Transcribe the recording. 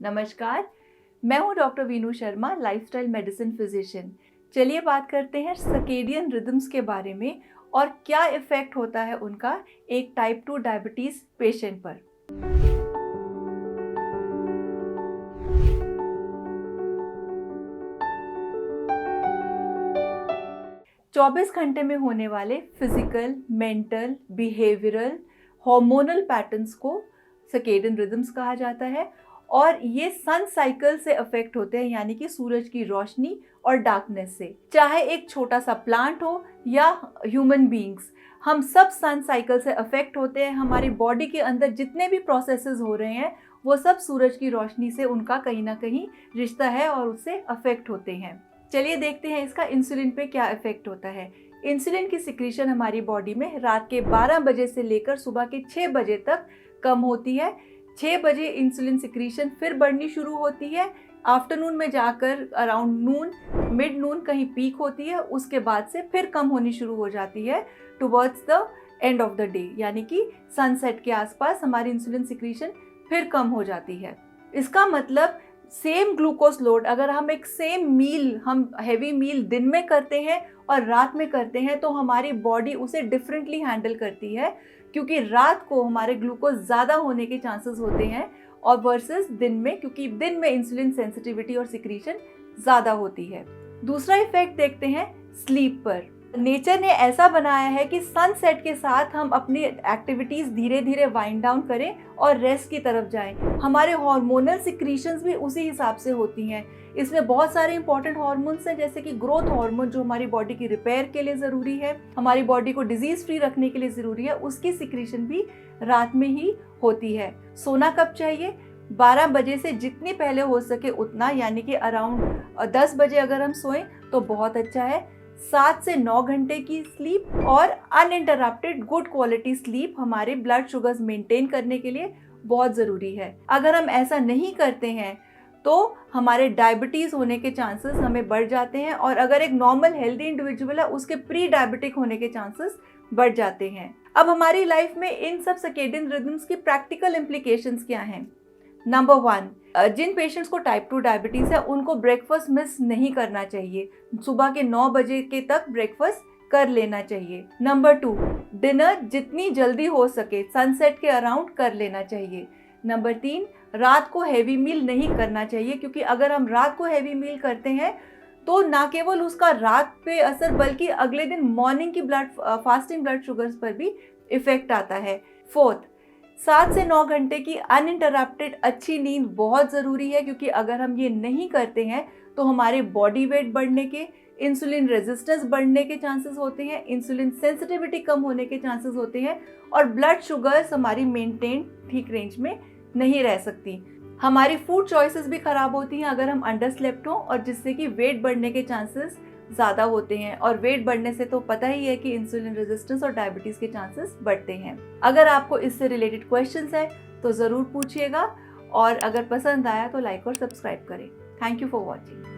नमस्कार, मैं हूं doctor Veenu Sharma, lifestyle medicine physician. चलिए बात करते हैं सर्केडियन रिदम्स के बारे में और क्या इफ़ेक्ट होता है उनका एक टाइप 2 डायबिटीज़ पेशेंट पर। 24 घंटे में होने वाले physical, mental, behavioural, hormonal patterns को सर्केडियन रिदम्स कहा जाता है और ये सन साइकिल से अफेक्ट होते हैं, यानी कि सूरज की रोशनी और डार्कनेस से। चाहे एक छोटा सा प्लांट हो या ह्यूमन बीइंग्स, हम सब सन साइकिल से अफेक्ट होते हैं। हमारी बॉडी के अंदर जितने भी प्रोसेसेस हो रहे हैं वो सब सूरज की रोशनी से उनका कहीं ना कहीं रिश्ता है और उससे अफेक्ट होते हैं। चलिए देखते हैं इसका इंसुलिन पे क्या इफेक्ट होता है। इंसुलिन की सिक्रीशन हमारी बॉडी में रात के 12 बजे से लेकर सुबह के 6 बजे तक कम होती है। 6 बजे इंसुलिन सिक्रीशन फिर बढ़नी शुरू होती है। आफ्टरनून में जाकर अराउंड नून, मिड नून कहीं पीक होती है, उसके बाद से फिर कम होनी शुरू हो जाती है towards the end of the day, यानी कि सनसेट के आसपास हमारी इंसुलिन सिक्रीशन फिर कम हो जाती है। इसका मतलब सेम ग्लूकोज लोड, अगर हम एक सेम मील, हम हैवी मील दिन में करते हैं और रात में करते हैं तो हमारी बॉडी उसे डिफरेंटली हैंडल करती है, क्योंकि रात को हमारे ग्लूकोज ज़्यादा होने के चांसेस होते हैं और वर्सेस दिन में, क्योंकि दिन में इंसुलिन सेंसिटिविटी और सिक्रीशन ज़्यादा होती है। दूसरा इफेक्ट देखते हैं स्लीप पर। नेचर ने ऐसा बनाया है कि सनसेट के साथ हम अपनी एक्टिविटीज़ धीरे धीरे वाइंड डाउन करें और रेस्ट की तरफ जाएं। हमारे हार्मोनल सिक्रीशंस भी उसी हिसाब से होती हैं। इसमें बहुत सारे इंपॉर्टेंट हार्मोन्स हैं, जैसे कि ग्रोथ हार्मोन जो हमारी बॉडी की रिपेयर के लिए ज़रूरी है, हमारी बॉडी को डिजीज़ फ्री रखने के लिए ज़रूरी है, उसकी सिक्रीशन भी रात में ही होती है। सोना कब चाहिए? 12 बजे से जितनी पहले हो सके उतना, यानी कि अराउंड 10 बजे अगर हम सोएं तो बहुत अच्छा है। 7 से 9 घंटे की स्लीप और अनइंटरप्टेड गुड क्वालिटी स्लीप हमारे ब्लड शुगर्स मेंटेन करने के लिए बहुत ज़रूरी है। अगर हम ऐसा नहीं करते हैं तो हमारे डायबिटीज़ होने के चांसेस हमें बढ़ जाते हैं, और अगर एक नॉर्मल हेल्दी इंडिविजुअल है उसके प्री डायबिटिक होने के चांसेस बढ़ जाते हैं। अब हमारी लाइफ में इन सब सर्केडियन रिदम्स की प्रैक्टिकल इम्प्लीकेशंस क्या हैं? नंबर 1, जिन पेशेंट्स को टाइप 2 डायबिटीज़ है उनको ब्रेकफास्ट मिस नहीं करना चाहिए। सुबह के 9 बजे के तक ब्रेकफास्ट कर लेना चाहिए। नंबर 2, डिनर जितनी जल्दी हो सके सनसेट के अराउंड कर लेना चाहिए। नंबर 3, रात को हैवी मील नहीं करना चाहिए, क्योंकि अगर हम रात को हैवी मील करते हैं तो ना केवल उसका रात पे असर बल्कि अगले दिन मॉर्निंग की फास्टिंग ब्लड शुगर्स पर भी इफेक्ट आता है। 4th, 7 से 9 घंटे की अनइंटरप्टेड अच्छी नींद बहुत ज़रूरी है, क्योंकि अगर हम ये नहीं करते हैं तो हमारे बॉडी वेट बढ़ने के, इंसुलिन रेजिस्टेंस बढ़ने के चांसेस होते हैं, इंसुलिन सेंसिटिविटी कम होने के चांसेस होते हैं और ब्लड शुगर्स हमारी मेंटेन ठीक रेंज में नहीं रह सकती। हमारी फूड चॉइसेस भी ख़राब होती हैं अगर हम अंडर स्लेप्ट हों, और जिससे कि वेट बढ़ने के चांसेस ज़्यादा होते हैं, और वेट बढ़ने से तो पता ही है कि इंसुलिन रेजिस्टेंस और डायबिटीज़ के चांसेस बढ़ते हैं। अगर आपको इससे रिलेटेड क्वेश्चंस है तो ज़रूर पूछिएगा, और अगर पसंद आया तो लाइक और सब्सक्राइब करें। Thank you for watching.